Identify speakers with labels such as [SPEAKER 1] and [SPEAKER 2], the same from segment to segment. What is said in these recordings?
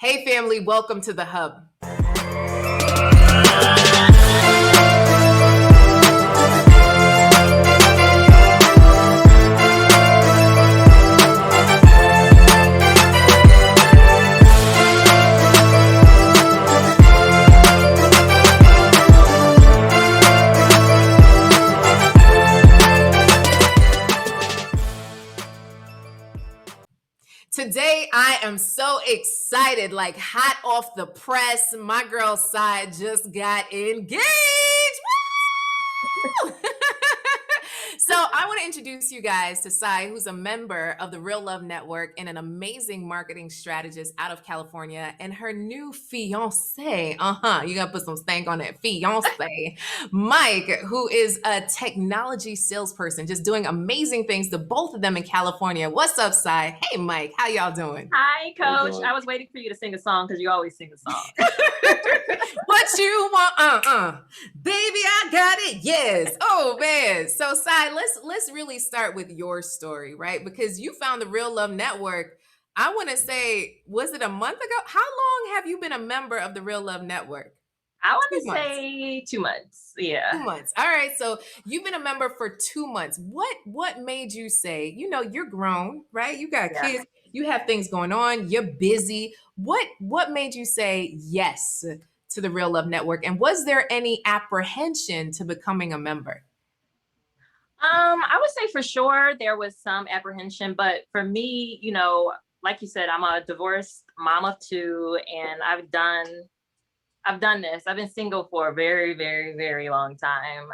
[SPEAKER 1] Hey family, welcome to the Hub. Today, I am so excited, like hot off the press. My girl Side just got engaged. Woo! So I want to introduce you guys to Sai, who's a member of the Real Love Network and an amazing marketing strategist out of California, and her new fiancé. You got to put some stank on that fiancé, Mike, who is a technology salesperson, just doing amazing things to both of them in California. What's up, Sai? Hey, Mike, how y'all doing?
[SPEAKER 2] Hi, Coach. I was waiting for you to sing a song because you always sing a song.
[SPEAKER 1] What you want? Baby, I got it. Yes. Oh man. So Sai, let's really start with your story, right? Because you found the Real Love Network. I want to say, was it a month ago? How long have you been a member of the Real Love Network?
[SPEAKER 2] I want to say 2 months. Yeah.
[SPEAKER 1] 2 months. All right. So you've been a member for 2 months. What made you say, you're grown, right? You got kids, you have things going on, you're busy. What made you say yes to the Real Love Network? And was there any apprehension to becoming a member?
[SPEAKER 2] I would say for sure there was some apprehension, but for me, like you said, I'm a divorced mom of two, and I've done this. I've been single for a very, very, very long time.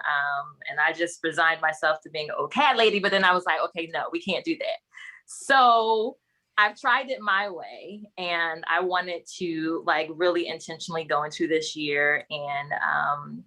[SPEAKER 2] And I just resigned myself to being an old cat lady, but then I was like, okay, no, we can't do that. So I've tried it my way, and I wanted to really intentionally go into this year and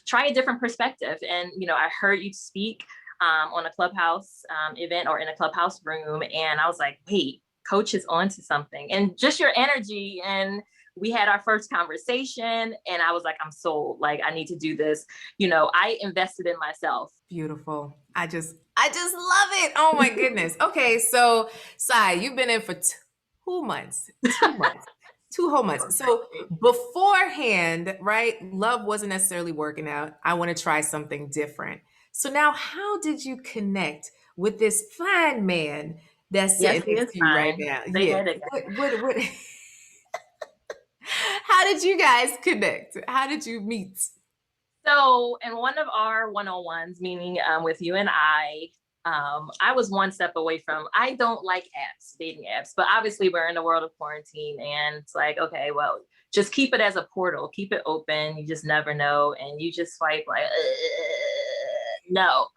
[SPEAKER 2] try a different perspective. And, I heard you speak on a Clubhouse event or in a Clubhouse room. And I was like, wait, Coach is onto something, and just your energy. And we had our first conversation, and I was like, I'm sold. Like, I need to do this. I invested in myself.
[SPEAKER 1] Beautiful. I just love it. Oh my goodness. Okay. So Sai, you've been in for 2 months, 2 months. 2 whole months. So beforehand, right? Love wasn't necessarily working out. I want to try something different. So now, how did you connect with this fine man that's sitting next to you right now? What How did you guys connect? How did you meet?
[SPEAKER 2] So in one of our one-on-ones, meaning with you and I was one step away from, I don't like apps, dating apps, but obviously we're in the world of quarantine, and it's like, okay, well, just keep it as a portal, keep it open. You just never know. And you just swipe like, no.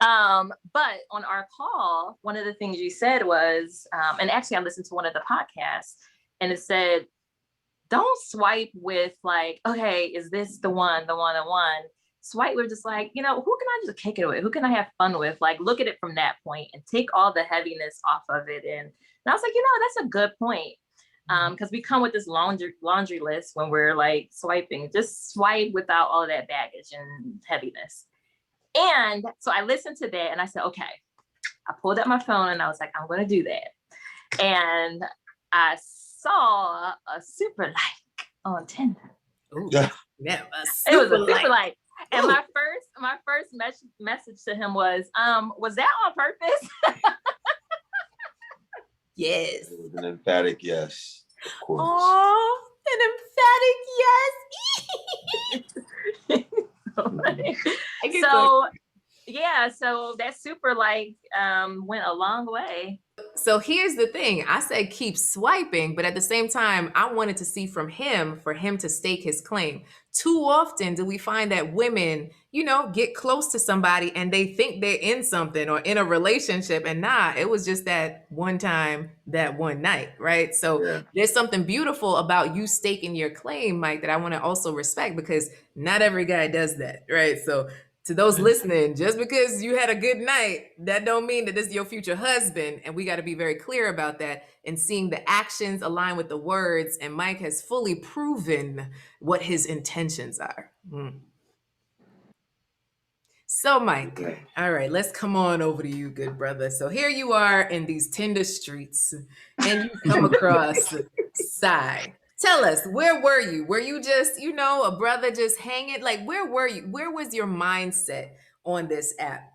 [SPEAKER 2] But on our call, one of the things you said was, and actually I listened to one of the podcasts, and it said, don't swipe with like, okay, is this the one? Swipe with just like, who can I just kick it with? Who can I have fun with? Like, look at it from that point and take all the heaviness off of it. And I was like, that's a good point. Because we come with this laundry list when we're like swiping. Just swipe without all of that baggage and heaviness. And so I listened to that, and I said, okay. I pulled up my phone, and I was like, I'm going to do that. And I saw a super like on Tinder.
[SPEAKER 1] Ooh, yeah,
[SPEAKER 2] it was a super like. And my first message to him was that on purpose?
[SPEAKER 1] Yes.
[SPEAKER 3] It was an emphatic yes, of course.
[SPEAKER 1] Oh, an emphatic yes.
[SPEAKER 2] So that super like went a long way.
[SPEAKER 1] So here's the thing. I said keep swiping, but at the same time, I wanted to see from him for him to stake his claim. Too often do we find that women, get close to somebody and they think they're in something or in a relationship, and it was just that one time, that one night, right? So There's something beautiful about you staking your claim, Mike, that I want to also respect, because not every guy does that, right? So to those listening, just because you had a good night, that don't mean that this is your future husband. And we got to be very clear about that and seeing the actions align with the words. And Mike has fully proven what his intentions are. So Mike, all right, let's come on over to you, good brother. So here you are in these Tinder streets, and you come across Sigh. Tell us, where were you? Were you just, a brother just hanging? Like, where were you? Where was your mindset on this app?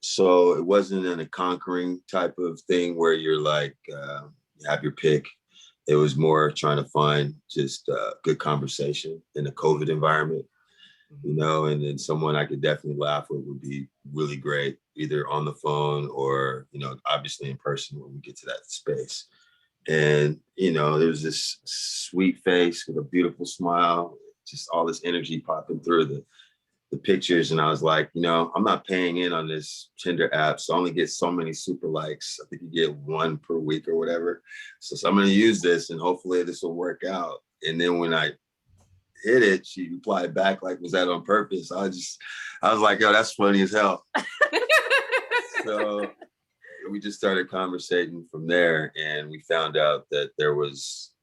[SPEAKER 3] So it wasn't in a conquering type of thing where you're like, you have your pick. It was more trying to find just good conversation in a COVID environment, and then someone I could definitely laugh with would be really great, either on the phone or, obviously in person when we get to that space. And, there was this sweet face with a beautiful smile, just all this energy popping through the pictures. And I was like, I'm not paying in on this Tinder app, so I only get so many super likes. I think you get one per week or whatever. So I'm going to use this and hopefully this will work out. And then when I hit it, she replied back like, was that on purpose? I was like, yo, that's funny as hell. So we just started conversating from there, and we found out that there was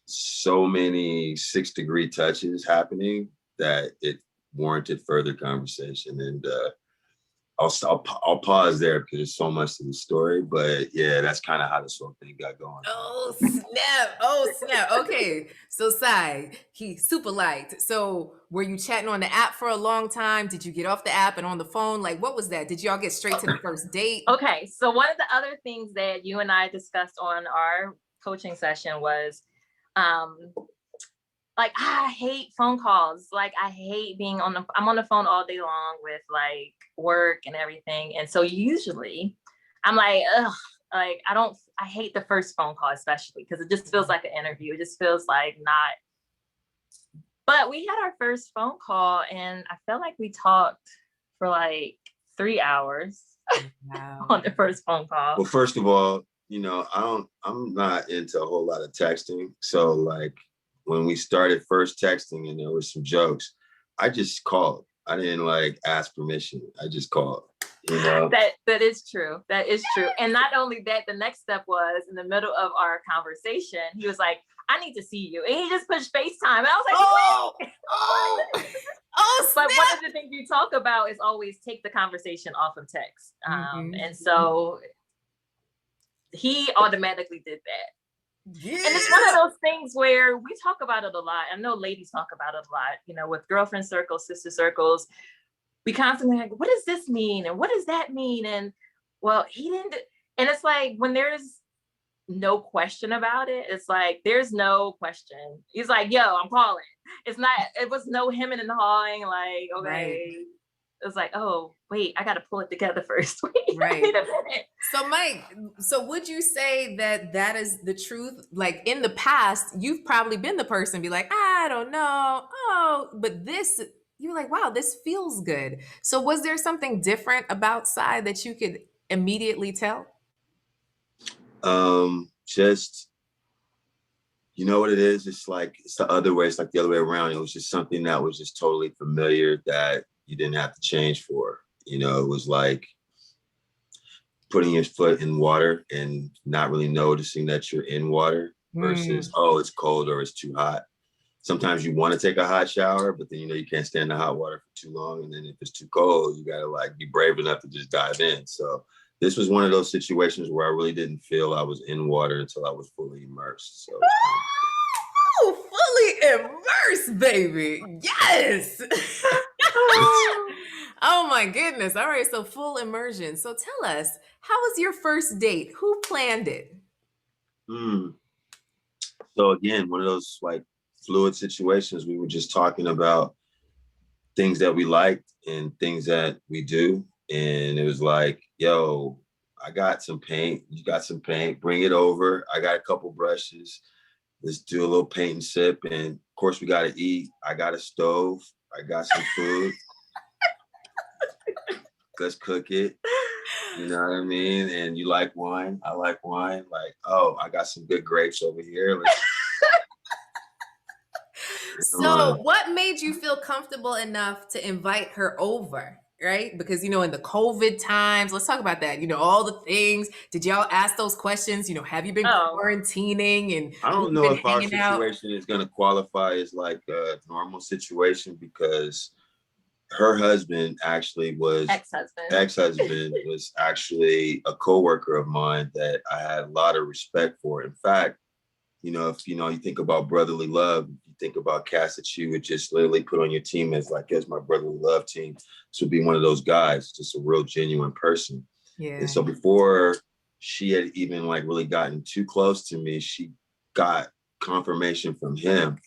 [SPEAKER 3] so many 6-degree touches happening that it warranted further conversation. And I'll pause there because there's so much to the story. But yeah, that's kind of how this whole thing got going.
[SPEAKER 1] Oh snap! Oh snap! Okay, so Sai, he super liked. So were you chatting on the app for a long time? Did you get off the app and on the phone? Like, what was that? Did y'all get straight to the first date?
[SPEAKER 2] Okay, so one of the other things that you and I discussed on our coaching session was, like, I hate phone calls. Like, I hate being I'm on the phone all day long with like work and everything. And so usually I'm like, ugh, like, I hate the first phone call, especially because it just feels like an interview. It just feels like not. But we had our first phone call and I felt like we talked for like 3 hours on the first phone call.
[SPEAKER 3] Well, first of all, I'm not into a whole lot of texting. So like, when we started first texting and there were some jokes, I just called. I didn't like ask permission. I just called,
[SPEAKER 2] That is true. That is true. And not only that, the next step was in the middle of our conversation, he was like, I need to see you. And he just pushed FaceTime. And I was like, But one of the things you talk about is always take the conversation off of text. And so he automatically did that. Yeah. And it's one of those things where we talk about it a lot. I know ladies talk about it a lot, with girlfriend circles, sister circles. We constantly like, what does this mean? And what does that mean? And well, he didn't. And it's like, when there's no question about it, it's like, there's no question. He's like, yo, I'm calling. It was no hemming and hawing. Like, okay. Right. It was like, oh, wait, I got to pull it together first. Wait,
[SPEAKER 1] right.
[SPEAKER 2] Wait a minute.
[SPEAKER 1] So Mike, would you say that is the truth? Like, in the past, you've probably been the person be like, I don't know. Oh, but this, you're like, wow, this feels good. So was there something different about Sai that you could immediately tell?
[SPEAKER 3] Just, you know what it is? It's the other way. It's like the other way around. It was just something that was just totally familiar that you didn't have to change for. It was like putting your foot in water and not really noticing that you're in water versus, oh, it's cold or it's too hot. Sometimes you want to take a hot shower, but then, you can't stand the hot water for too long. And then if it's too cold, you got to like be brave enough to just dive in. So this was one of those situations where I really didn't feel I was in water until I was fully immersed. So
[SPEAKER 1] fully immersed, baby. Yes. Oh my goodness. All right. So full immersion. So tell us, how was your first date? Who planned it?
[SPEAKER 3] So again, one of those like fluid situations. We were just talking about things that we liked and things that we do. And it was like, yo, I got some paint. You got some paint. Bring it over. I got a couple brushes. Let's do a little paint and sip. And of course, we got to eat. I got a stove. I got some food. Let's cook it. You know what I mean? And you like wine. I like wine. Like, oh, I got some good grapes over here.
[SPEAKER 1] So what made you feel comfortable enough to invite her over? Right? Because, in the COVID times, let's talk about that. All the things. Did y'all ask those questions? Have you been quarantining? And
[SPEAKER 3] I don't know if our situation is going to qualify as like a normal situation because her husband actually was ex-husband was actually a coworker of mine that I had a lot of respect for. In fact, if you think about brotherly love, you think about cats that you would just literally put on your team as my brotherly love team. This would be one of those guys, just a real genuine person.
[SPEAKER 1] Yeah.
[SPEAKER 3] And so before she had even really gotten too close to me, she got confirmation from him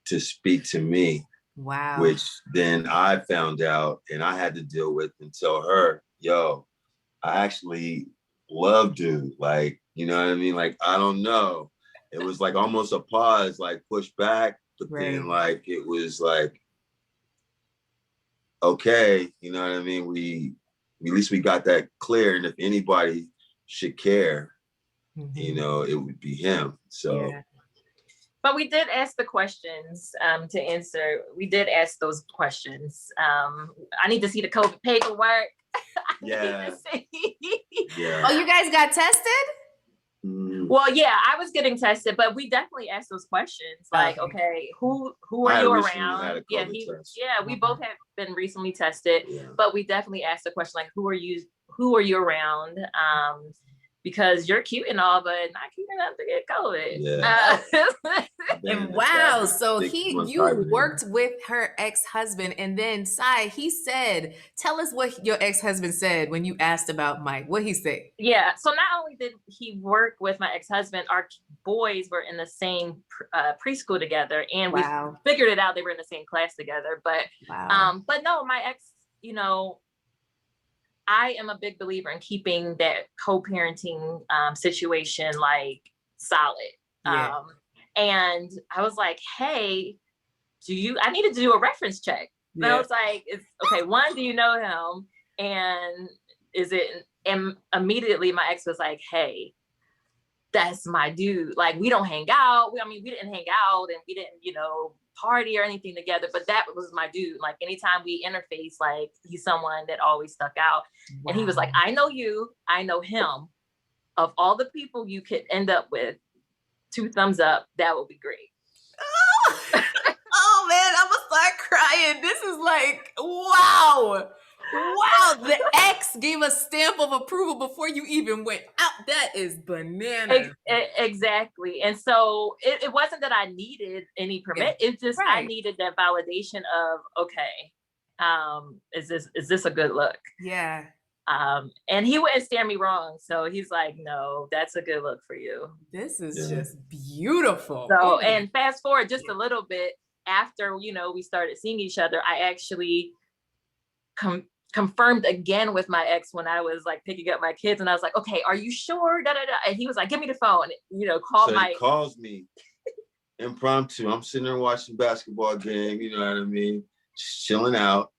[SPEAKER 3] to speak to me.
[SPEAKER 1] Wow.
[SPEAKER 3] Which then I found out and I had to deal with and tell her, yo, I actually love dude. You know what I mean? I don't know. It was almost a pause, pushed back, but then it was okay, you know what I mean? At least we got that clear. And if anybody should care, it would be him. So
[SPEAKER 1] yeah.
[SPEAKER 2] But we did ask the questions to answer. We did ask those questions. I need to see the COVID paperwork.
[SPEAKER 3] Yeah.
[SPEAKER 1] Oh, you guys got tested?
[SPEAKER 2] Well, yeah, I was getting tested, but we definitely asked those questions. Okay, who are you around? Yeah, we both have been recently tested, but we definitely asked the question who are you around? Because you're cute and all, but not cute enough to get COVID.
[SPEAKER 1] Yeah. And wow, so you worked with her ex-husband, and then he said, tell us what your ex-husband said when you asked about Mike. What he say?
[SPEAKER 2] Yeah, so not only did he work with my ex-husband, our boys were in the same preschool together, and we figured it out. They were in the same class together, but no, my ex, I am a big believer in keeping that co-parenting situation solid.
[SPEAKER 1] Yeah.
[SPEAKER 2] And I was like, hey, I needed to do a reference check. And I was like, okay, one, do you know him? And and immediately my ex was like, hey, that's my dude. We don't hang out. We didn't hang out and we didn't, party or anything together, but that was my dude. Anytime we interface, he's someone that always stuck out. Wow. And he was like, I know you, I know him. Of all the people you could end up with, 2 thumbs up, that would be great.
[SPEAKER 1] Oh man, I'm gonna start crying. This is wow. Wow, the ex gave a stamp of approval before you even went out. That is bananas.
[SPEAKER 2] Exactly. And so it wasn't that I needed any permit. Yeah. It's just I needed that validation of, okay, is this a good look?
[SPEAKER 1] Yeah.
[SPEAKER 2] And he wouldn't steer me wrong. So he's like, no, that's a good look for you.
[SPEAKER 1] This is just beautiful.
[SPEAKER 2] So, and fast forward just a little bit after, we started seeing each other, I actually confirmed again with my ex when I was picking up my kids, and I was like, okay, are you sure? And he was like, give me the phone,
[SPEAKER 3] He calls me impromptu. I'm sitting there watching basketball game, you know what I mean? Just chilling out.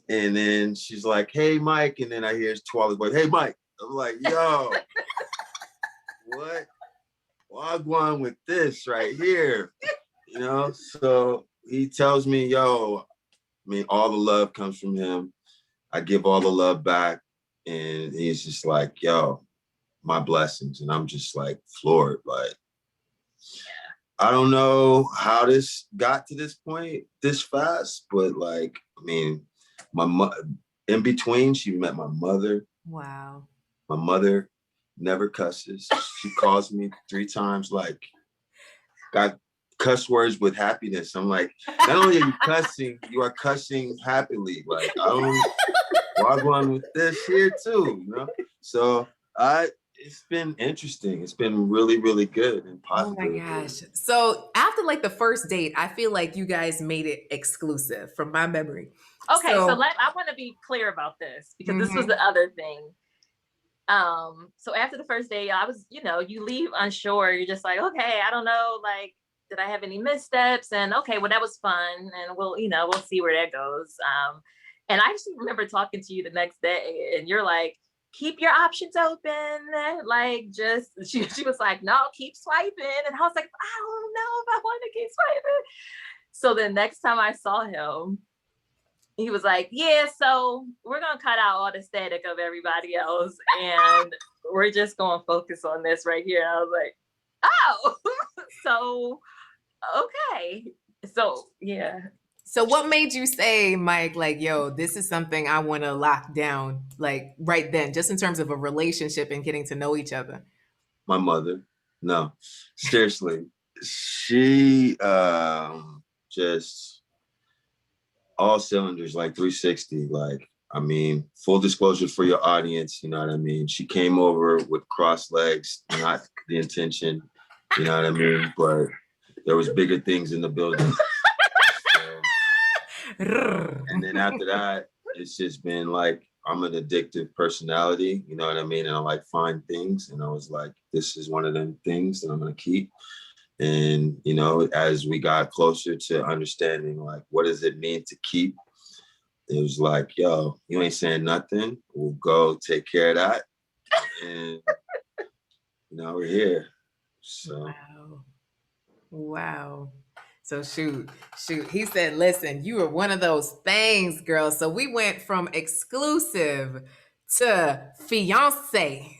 [SPEAKER 3] And then she's like, hey, Mike. And then I hear his Twilight voice, hey, Mike. I'm like, yo, what? Wagwan with this right here, So he tells me, yo, all the love comes from him. I give all the love back. And he's just like, yo, my blessings. And I'm just floored. I don't know how this got to this point this fast, but in between, she met my mother.
[SPEAKER 1] Wow.
[SPEAKER 3] My mother never cusses. She calls me 3 times, got cuss words with happiness. I'm like, not only are you cussing, you are cussing happily. I don't walk on with this here too, So it's been interesting. It's been really, really good and positive.
[SPEAKER 1] Oh my gosh. So after the first date, I feel like you guys made it exclusive from my memory.
[SPEAKER 2] Okay, so I want to be clear about this because this was the other thing. So after the first day, I was, you leave unsure. You're just like, okay, I don't know, did I have any missteps? And okay, well, that was fun. And we'll see where that goes. And I actually remember talking to you the next day and you're like, keep your options open. She was like, no, keep swiping. And I was like, I don't know if I want to keep swiping. So the next time I saw him, he was like, yeah, so we're going to cut out all the static of everybody else. And we're just going to focus on this right here. And I was like, oh, so, okay. So, yeah.
[SPEAKER 1] So what made you say, Mike, like, yo, this is something I want to lock down, like right then, just in terms of a relationship and getting to know each other?
[SPEAKER 3] My mother. No, seriously. She just all cylinders, like 360. Like, I mean, full disclosure for your audience, you know what I mean? She came over with crossed legs, not the intention, you know what I mean? But there was bigger things in the building. So, and then after that, it's just been like, I'm an addictive personality, you know what I mean? And I like find things. And I was like, this is one of them things that I'm going to keep. And, you know, as we got closer to understanding, like, what does it mean to keep? It was like, yo, you ain't saying nothing. We'll go take care of that. And now we're here. So.
[SPEAKER 1] Wow. Wow. So shoot. He said, listen, you were one of those things, girl. So we went from exclusive to fiancé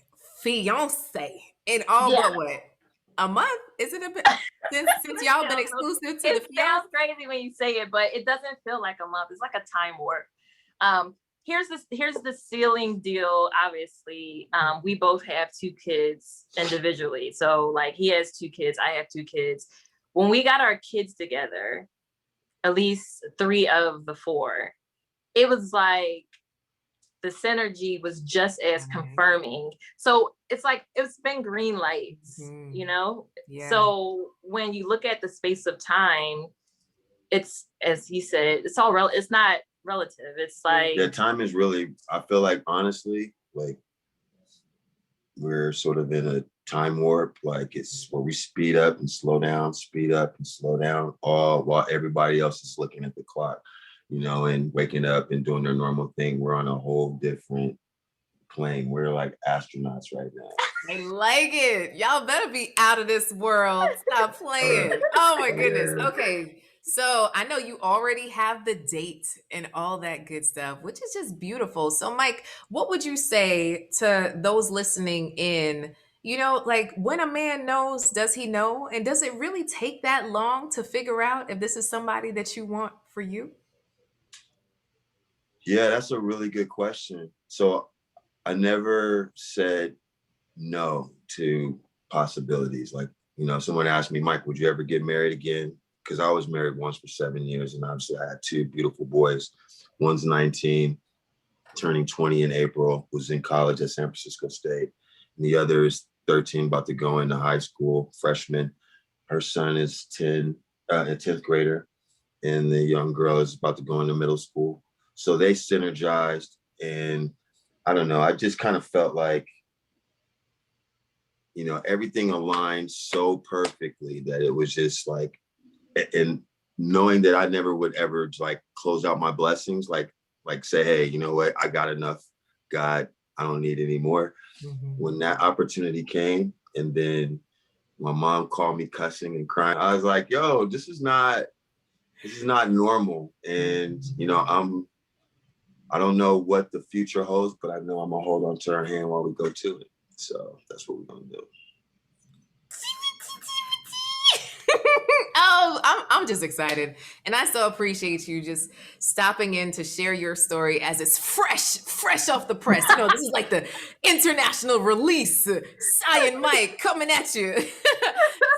[SPEAKER 1] in all
[SPEAKER 2] Yeah.
[SPEAKER 1] but what? A month? Is it a bit since y'all been exclusive to the
[SPEAKER 2] It
[SPEAKER 1] fiancé?
[SPEAKER 2] sounds crazy when you say it, but it doesn't feel like a month. It's like a time warp. Here's the ceiling deal. Obviously, we both have 2 kids individually. So like he has 2 kids, I have 2 kids. When we got our kids together, at least 3 of the 4, it was like the synergy was just as confirming. So it's like it's been green lights, you know?
[SPEAKER 1] Yeah.
[SPEAKER 2] So when you look at the space of time, it's, as he said, it's all it's not relative. It's like,
[SPEAKER 3] yeah, time is really, I feel like, honestly, like we're sort of in a time warp. Like it's where we speed up and slow down, speed up and slow down, all while everybody else is looking at the clock, you know, and waking up and doing their normal thing. We're on a whole different plane. We're like astronauts right now.
[SPEAKER 1] I like it. Y'all better be out of this world. Stop playing. Oh my goodness. Okay. So I know you already have the date and all that good stuff, which is just beautiful. So, Mike, what would you say to those listening in? You know, like when a man knows, does he know? And does it really take that long to figure out if this is somebody that you want for you?
[SPEAKER 3] Yeah, that's a really good question. So I never said no to possibilities. Like, you know, someone asked me, Mike, would you ever get married again? Because I was married once for 7 years, and obviously I had 2 beautiful boys. One's 19, turning 20 in April, who's in college at San Francisco State. And the other is 13, about to go into high school, freshman. Her son is 10, a 10th grader, and the young girl is about to go into middle school. So they synergized, and I don't know, I just kind of felt like, you know, everything aligned so perfectly that it was just like, and knowing that I never would ever like close out my blessings, like say, hey, you know what, I got enough, God, I don't need any more. When that opportunity came, and then my mom called me cussing and crying, I was like, yo, this is not normal. And, you know, I don't know what the future holds, but I know I'm gonna hold on to her hand while we go to it. So that's what we're gonna do.
[SPEAKER 1] Oh, I'm just excited. And I so appreciate you just stopping in to share your story as it's fresh off the press. You know, this is like the international release. Sai and Mike coming at you.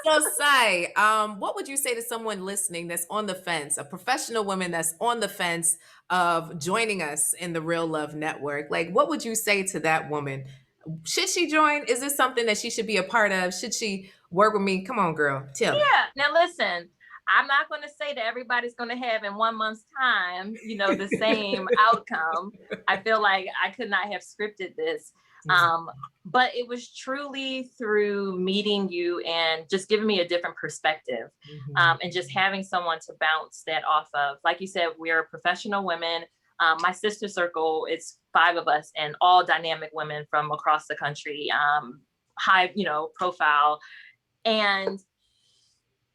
[SPEAKER 1] So Sai, what would you say to someone listening that's on the fence, a professional woman that's on the fence of joining us in the Real Love Network? Like, what would you say to that woman? Should she join? Is this something that she should be a part of? Should she work with me? Come on, girl. Tell me.
[SPEAKER 2] yeah. Now listen, I'm not going to say that everybody's going to have in 1 month's time, you know, the same outcome. I feel like I could not have scripted this. But it was truly through meeting you and just giving me a different perspective, and just having someone to bounce that off of. Like you said, we're professional women. My sister circle, it's 5 of us, and all dynamic women from across the country, high, you know, profile. And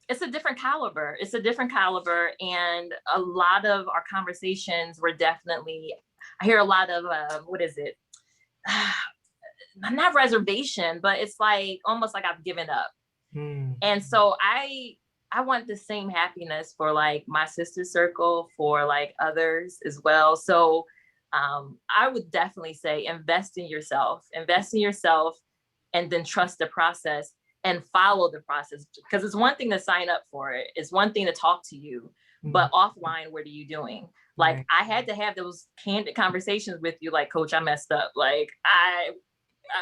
[SPEAKER 2] it's a different caliber. It's a different caliber. And a lot of our conversations were definitely, I hear a lot of, what is it? Not reservation, but it's like almost like I've given up. And so I I want the same happiness for like my sister circle, for like others as well. So I would definitely say invest in yourself, and then trust the process and follow the process. Because it's one thing to sign up for it. It's one thing to talk to you, but offline, what are you doing? Like
[SPEAKER 1] Right.
[SPEAKER 2] I had to have those candid conversations with you, like, coach, I messed up. Like I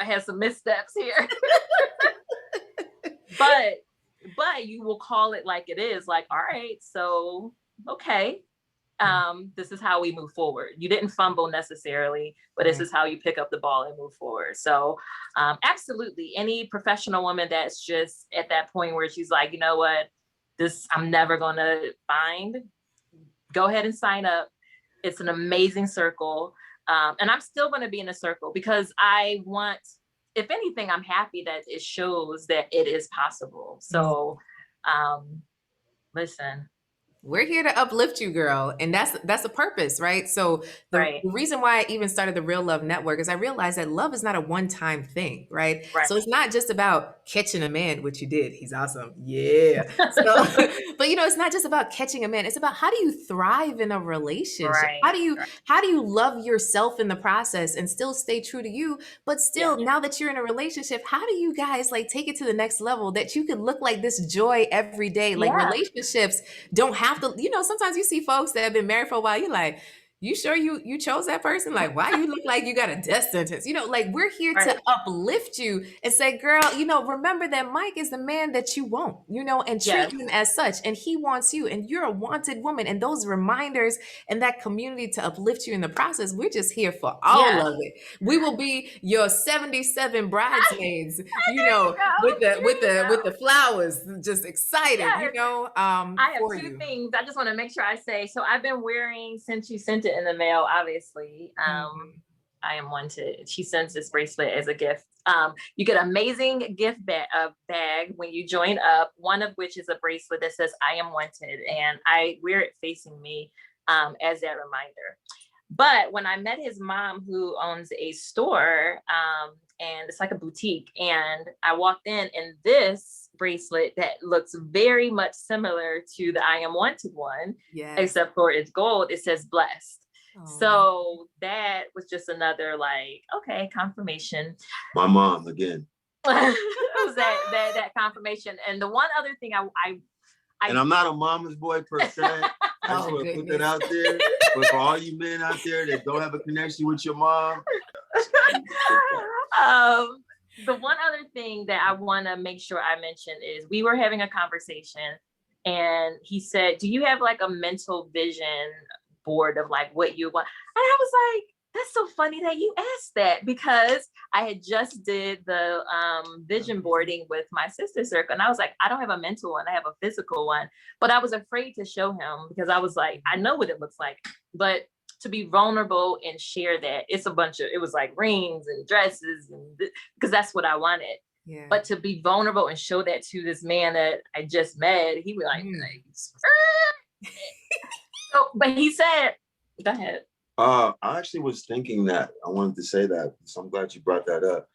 [SPEAKER 2] had some missteps here. but you will call it like it is, like, all right, so okay, this is how we move forward. You didn't fumble necessarily, but this is how you pick up the ball and move forward. So absolutely, any professional woman that's just at that point where she's like, you know what, this I'm never gonna find, go ahead and sign up. It's an amazing circle. And I'm still going to be in a circle because I want, if anything, I'm happy that it shows that it is possible. So listen.
[SPEAKER 1] We're here to uplift you, girl. And that's a purpose, right? So the reason why I even started the Real Love Network is I realized that love is not a one-time thing, right? So it's not just about catching a man, which you did. He's awesome. Yeah. So, but it's not just about catching a man. It's about how do you thrive in a relationship? How do you love yourself in the process and still stay true to you? But still, now that you're in a relationship, how do you guys like take it to the next level that you can look like this joy every day? Like relationships don't have to, sometimes you see folks that have been married for a while, you're like, you sure you chose that person? Like, why you look like you got a death sentence? Like we're here to uplift you and say, girl, remember that Mike is the man that you want, and treat him as such. And he wants you, and you're a wanted woman. And those reminders and that community to uplift you in the process, we're just here for all of it. We will be your 77 bridesmaids, with the flowers, just excited,
[SPEAKER 2] I have two things I just want to make sure I say. So I've been wearing, since you sent it in the mail, obviously, I am wanted. She sends this bracelet as a gift. You get amazing gift bag when you join up, one of which is a bracelet that says I am wanted, and I wear it facing me as that reminder. But when I met his mom, who owns a store, and it's like a boutique, and I walked in, and this bracelet that looks very much similar to the I Am Wanted one, except for it's gold, it says blessed. So that was just another like, okay, confirmation.
[SPEAKER 3] My mom again.
[SPEAKER 2] It was that confirmation. And the one other thing I
[SPEAKER 3] and I'm not a mama's boy per se. I just want to put that out there. But for all you men out there that don't have a connection with your mom.
[SPEAKER 2] The one other thing that I want to make sure I mention is we were having a conversation and he said, do you have like a mental vision board of like what you want? And I was like, that's so funny that you asked that, because I had just did the vision boarding with my sister circle. And I was like, I don't have a mental one, I have a physical one. But I was afraid to show him because I was like, I know what it looks like. But to be vulnerable and share that, it was like rings and dresses, and because that's what I wanted. Yeah. But to be vulnerable and show that to this man that I just met, he was like, so, but he said, go ahead.
[SPEAKER 3] I actually was thinking that. I wanted to say that. So I'm glad you brought that up.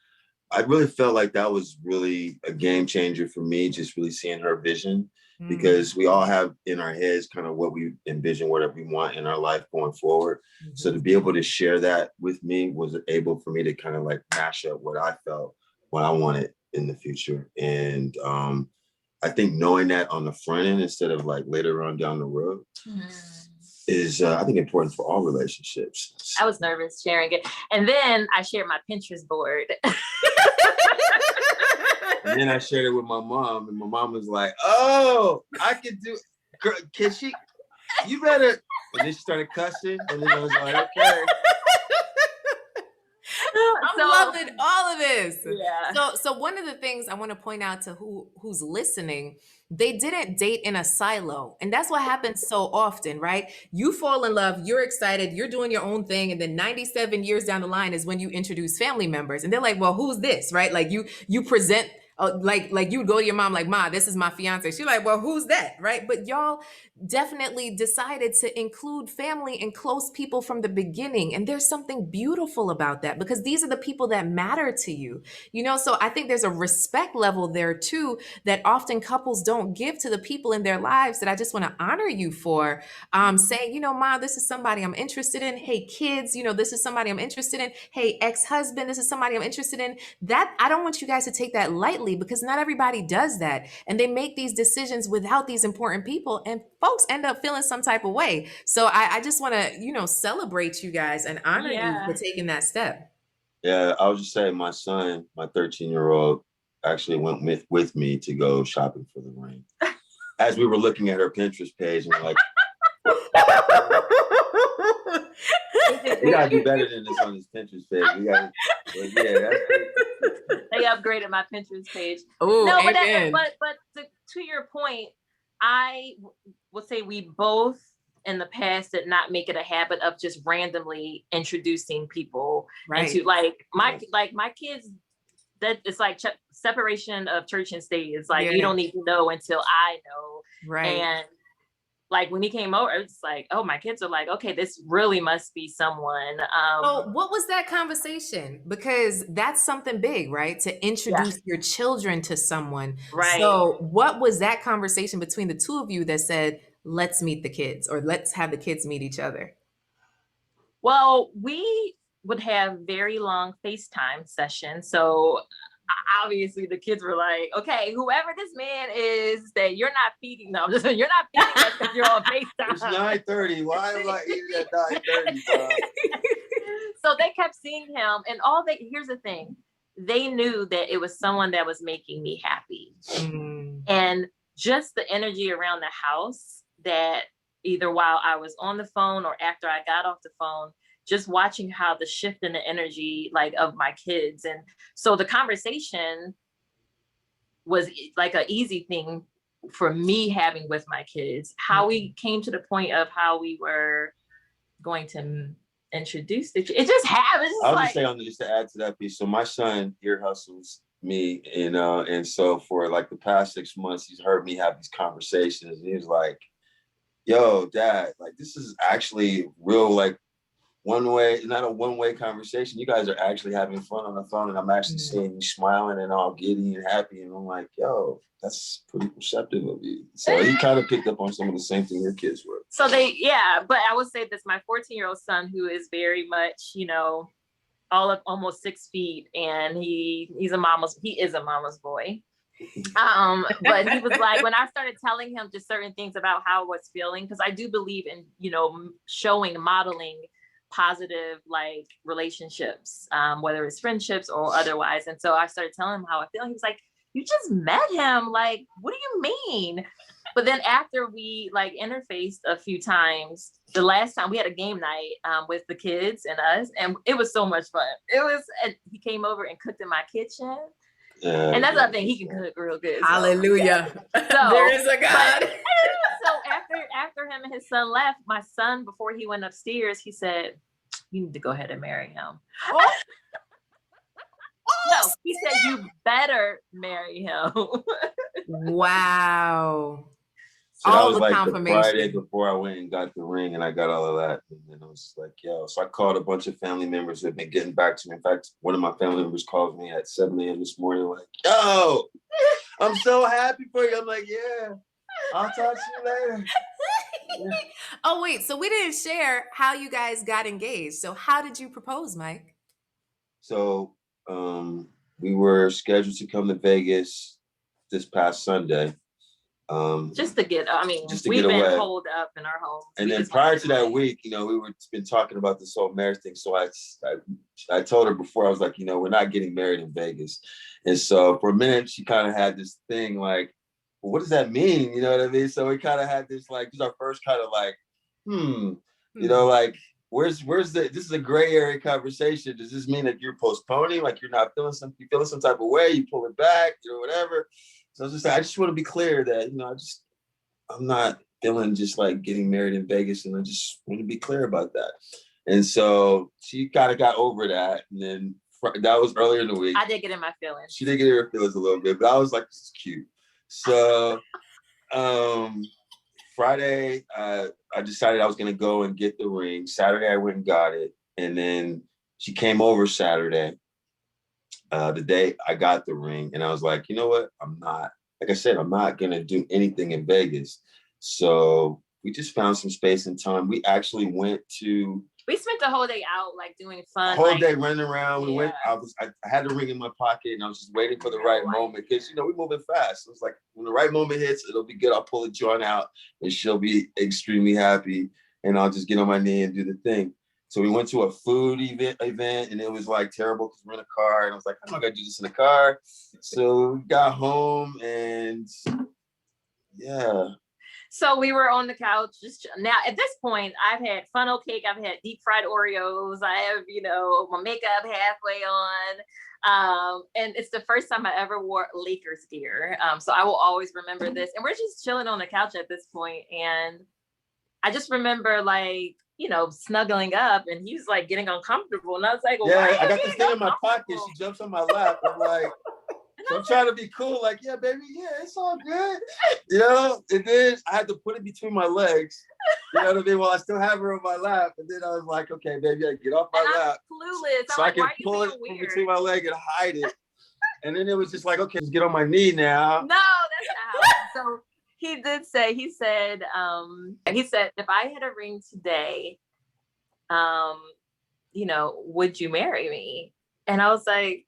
[SPEAKER 3] I really felt like that was really a game changer for me, just really seeing her vision, because we all have in our heads kind of what we envision, whatever we want in our life going forward. So to be able to share that with me was able for me to kind of like mash up what I felt, what I wanted in the future. And I think knowing that on the front end instead of like later on down the road is, I think, important for all relationships.
[SPEAKER 2] I was nervous sharing it. And then I shared my Pinterest board.
[SPEAKER 3] And then I shared it with my mom, and my mom was like, oh, I could do, girl, can she, you better. And then she started cussing, and then I was like, okay.
[SPEAKER 1] I'm loving all of this.
[SPEAKER 2] Yeah.
[SPEAKER 1] So one of the things I want to point out to who's listening, they didn't date in a silo. And that's what happens so often, right? You fall in love, you're excited, you're doing your own thing. And then 97 years down the line is when you introduce family members. And they're like, well, who's this, right? Like you present Like you would go to your mom like, Ma, this is my fiance. She's like, well, who's that? Right. But y'all definitely decided to include family and close people from the beginning. And there's something beautiful about that because these are the people that matter to you. So I think there's a respect level there too that often couples don't give to the people in their lives that I just want to honor you for. Saying, Ma, this is somebody I'm interested in. Hey, kids, this is somebody I'm interested in. Hey, ex-husband, this is somebody I'm interested in. That I don't want you guys to take that lightly because not everybody does that. And they make these decisions without these important people and folks end up feeling some type of way. So I just want to, celebrate you guys and honor you for taking that step.
[SPEAKER 3] Yeah, I was just saying my son, my 13-year-old, actually went with me to go shopping for the ring. As we were looking at her Pinterest page and we're like, we gotta do better than this on this Pinterest page.
[SPEAKER 2] They upgraded my Pinterest page.
[SPEAKER 1] Oh,
[SPEAKER 2] no,
[SPEAKER 1] amen.
[SPEAKER 2] but to your point, I would say we both in the past did not make it a habit of just randomly introducing people into like my kids. That it's like separation of church and state. It's like you don't need to know until I know.
[SPEAKER 1] Right.
[SPEAKER 2] And like when he came over, it's like, oh, my kids are like, okay, this really must be someone.
[SPEAKER 1] So what was that conversation? Because that's something big, right? To introduce your children to someone.
[SPEAKER 2] Right.
[SPEAKER 1] So what was that conversation between the two of you that said, let's meet the kids or let's have the kids meet each other?
[SPEAKER 2] Well, we would have very long FaceTime sessions. So obviously the kids were like, okay, whoever this man is that you're not feeding them, you're not feeding us because you're on FaceTime.
[SPEAKER 3] It's 9:30. Why am I eating at 9:30?
[SPEAKER 2] So they kept seeing him and here's the thing. They knew that it was someone that was making me happy. And just the energy around the house that either while I was on the phone or after I got off the phone, just watching how the shift in the energy like of my kids. And so the conversation was like an easy thing for me having with my kids, how we came to the point of how we were going to introduce it. It just happened.
[SPEAKER 3] I'll just say on just to add to that piece. So my son ear hustles me, and so for like the past 6 months, he's heard me have these conversations and he's like, yo, Dad, like this is actually real, like not a one-way conversation. You guys are actually having fun on the phone and I'm actually seeing you smiling and all giddy and happy. And I'm like, yo, that's pretty perceptive of you. So he kind of picked up on some of the same thing your kids were.
[SPEAKER 2] So but I would say this, my 14-year-old son, who is very much, all of almost 6 feet and he is a mama's boy. But he was like, when I started telling him just certain things about how I was feeling, because I do believe in, modeling positive like relationships, whether it's friendships or otherwise. And so I started telling him how I feel. He was like, you just met him. Like, what do you mean? But then after we like interfaced a few times, the last time we had a game night with the kids and us, and it was so much fun. He came over and cooked in my kitchen. And that's another thing, he can cook real good. So.
[SPEAKER 1] Hallelujah. So, there is a God.
[SPEAKER 2] So after him and his son left, my son, before he went upstairs, he said, you need to go ahead and marry him. Oh. No, he said, you better marry him.
[SPEAKER 1] Wow.
[SPEAKER 3] So that was like the Friday before I went and got the ring and I got all of that. And then I was like, yo. So I called a bunch of family members that have been getting back to me. In fact, one of my family members called me at 7 a.m. this morning, like, yo, I'm so happy for you. I'm like, yeah, I'll talk to you later. Yeah.
[SPEAKER 1] Oh, wait. So we didn't share how you guys got engaged. So how did you propose, Mike?
[SPEAKER 3] So we were scheduled to come to Vegas this past Sunday.
[SPEAKER 2] Just to get we've been holed up in our homes.
[SPEAKER 3] And then prior to that week, we were been talking about this whole marriage thing. So I told her before, I was like, we're not getting married in Vegas. And so for a minute, she kind of had this thing like, well, what does that mean? You know what I mean? So we kind of had this like, this is our first kind of like, like, where's this is a gray area conversation. Does this mean that you're postponing? Like you're not feeling some type of way, you pull it back, whatever. So I was just like, I just want to be clear that, I'm not feeling just like getting married in Vegas. And I just want to be clear about that. And so she kind of got over that. And then that was earlier in the week.
[SPEAKER 2] I did get in my feelings.
[SPEAKER 3] She did get in her feelings a little bit, but I was like, this is cute. So Friday, I decided I was gonna go and get the ring. Saturday, I went and got it, and then she came over Saturday, the day I got the ring, and I was like, you know what? I'm not gonna do anything in Vegas. So we just found some space and time. We actually
[SPEAKER 2] we spent the whole day out, like doing fun.
[SPEAKER 3] Whole day running around.
[SPEAKER 2] Yeah.
[SPEAKER 3] I had the ring in my pocket, and I was just waiting for the right moment, because we're moving fast. So it's like, when the right moment hits, it'll be good. I'll pull the joint out, and she'll be extremely happy, and I'll just get on my knee and do the thing. So we went to a food event, and it was like terrible because we're in a car, and I was like, I'm not gonna do this in the car. So we got home, and yeah.
[SPEAKER 2] So we were on the couch. Now at this point, I've had funnel cake, I've had deep fried Oreos, I have, my makeup halfway on. And it's the first time I ever wore Lakers gear. So I will always remember this. And we're just chilling on the couch at this point. And I just remember, like, snuggling up, and he was like getting uncomfortable. And I was like, well,
[SPEAKER 3] yeah, I got this thing in my pocket. She jumps on my lap. I'm like, so I'm trying to be cool, like, yeah, baby, yeah, it's all good. And then I had to put it between my legs, you know what I mean? While I still have her on my lap. And then I was like, okay, baby, I get off my lap.
[SPEAKER 2] Clueless.
[SPEAKER 3] So I can pull it from between my leg and hide it. And then it was just like, okay, just get on my knee now.
[SPEAKER 2] No, that's not how. So he said, if I had a ring today, would you marry me? And I was like,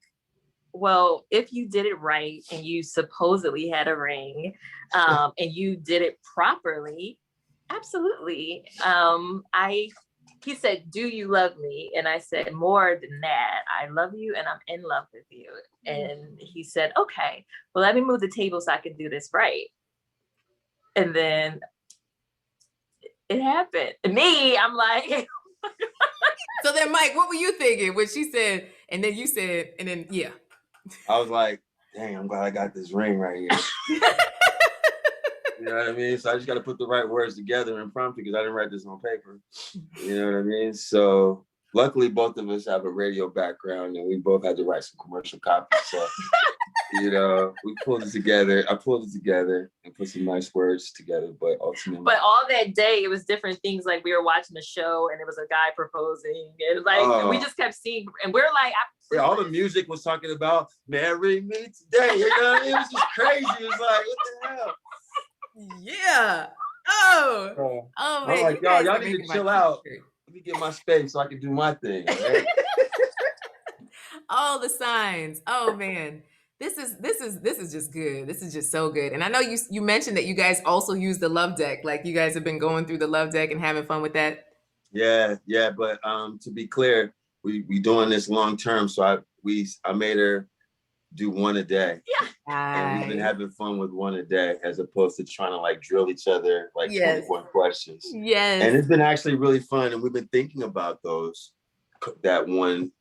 [SPEAKER 2] well, if you did it right and you supposedly had a ring, and you did it properly, absolutely. He said, do you love me? And I said, more than that, I love you and I'm in love with you. And he said, okay, well, let me move the table so I can do this right. And then it happened. And me, I'm like,
[SPEAKER 1] so then, Mike, what were you thinking when she said, and then you said, and then, yeah.
[SPEAKER 3] I was like, dang, I'm glad I got this ring right here. You know what I mean? So I just got to put the right words together and prompt, because I didn't write this on paper. You know what I mean? So luckily, both of us have a radio background, and we both had to write some commercial copies. So, we pulled it together. I pulled it together and put some nice words together, but ultimately.
[SPEAKER 2] But all that day, it was different things. Like, we were watching the show, and it was a guy proposing, and like we just kept seeing, and we're like,
[SPEAKER 3] yeah, all the music was talking about "Marry Me Today." You know, it was just crazy. It was like, what the hell?
[SPEAKER 1] Yeah. Oh man.
[SPEAKER 3] I'm like, y'all need to chill out. Let me get my space so I can do my thing. Right?
[SPEAKER 1] All the signs. Oh man. This is just good. This is just so good. And I know you mentioned that you guys also use the love deck. Like, you guys have been going through the love deck and having fun with that.
[SPEAKER 3] Yeah. But to be clear, we doing this long term. So I made her do one a day.
[SPEAKER 2] Yeah.
[SPEAKER 3] And we've been having fun with one a day, as opposed to trying to like drill each other like
[SPEAKER 1] Yes.
[SPEAKER 3] 21 questions.
[SPEAKER 1] Yes.
[SPEAKER 3] And it's been actually really fun. And we've been thinking about that one,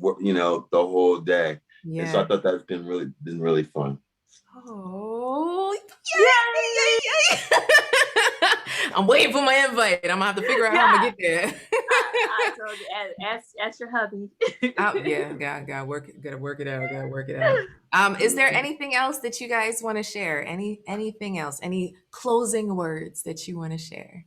[SPEAKER 3] the whole day.
[SPEAKER 1] Yeah.
[SPEAKER 3] And so I thought that's been really fun.
[SPEAKER 1] Oh, yay! I'm waiting for my invite. I'm gonna have to figure out how I'm gonna get there.
[SPEAKER 2] I told you, ask your hubby.
[SPEAKER 1] Gotta work it out. Is there anything else that you guys want to share? Anything else? Any closing words that you want to share?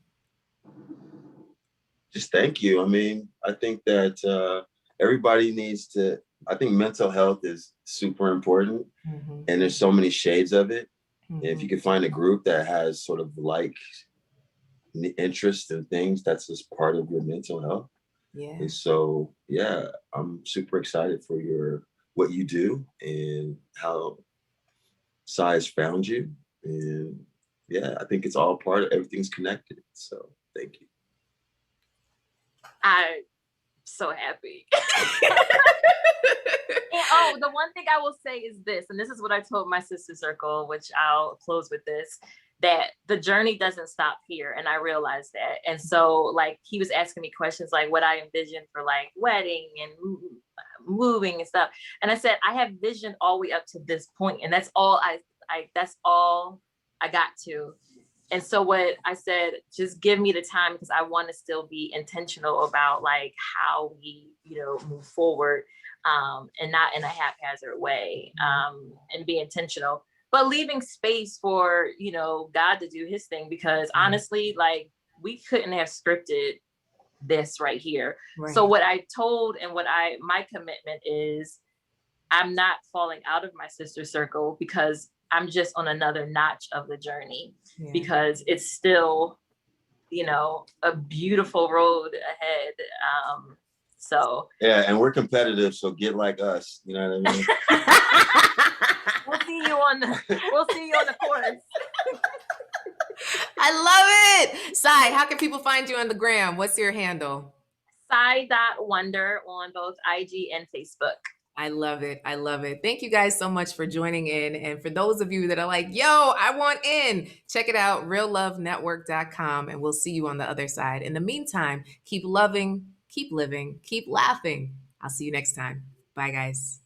[SPEAKER 3] Just thank you. I mean, I think that everybody needs to. I think mental health is super important, and there's so many shades of it. And if you can find a group that has sort of like interest in things, that's just part of your mental health.
[SPEAKER 1] Yeah.
[SPEAKER 3] And so, yeah, I'm super excited for what you do and how Size found you. And yeah, I think it's all part of everything's connected. So thank you.
[SPEAKER 2] I'm so happy. And the one thing I will say is this, and this is what I told my sister circle, which I'll close with this, that the journey doesn't stop here. And I realized that. And so, like, he was asking me questions like what I envisioned for like wedding and moving and stuff. And I said, I have vision all the way up to this point, and that's all that's all I got to. And so what I said, just give me the time, because I want to still be intentional about like how we, move forward. and not in a haphazard way, and be intentional, but leaving space for, you know, God to do his thing, because honestly, like, we couldn't have scripted this right here.
[SPEAKER 1] Right.
[SPEAKER 2] So what I told and my commitment is, I'm not falling out of my sister circle because I'm just on another notch of the journey, because it's still, you know, a beautiful road ahead. So
[SPEAKER 3] yeah, and we're competitive, so get like us. You know what I mean?
[SPEAKER 2] we'll see you on the course.
[SPEAKER 1] I love it. Sai, how can people find you on the gram? What's your handle?
[SPEAKER 2] Sai.wonder on both IG and Facebook.
[SPEAKER 1] I love it. I love it. Thank you guys so much for joining in. And for those of you that are like, yo, I want in, check it out, reallovenetwork.com, and we'll see you on the other side. In the meantime, keep loving, keep living, keep laughing. I'll see you next time. Bye, guys.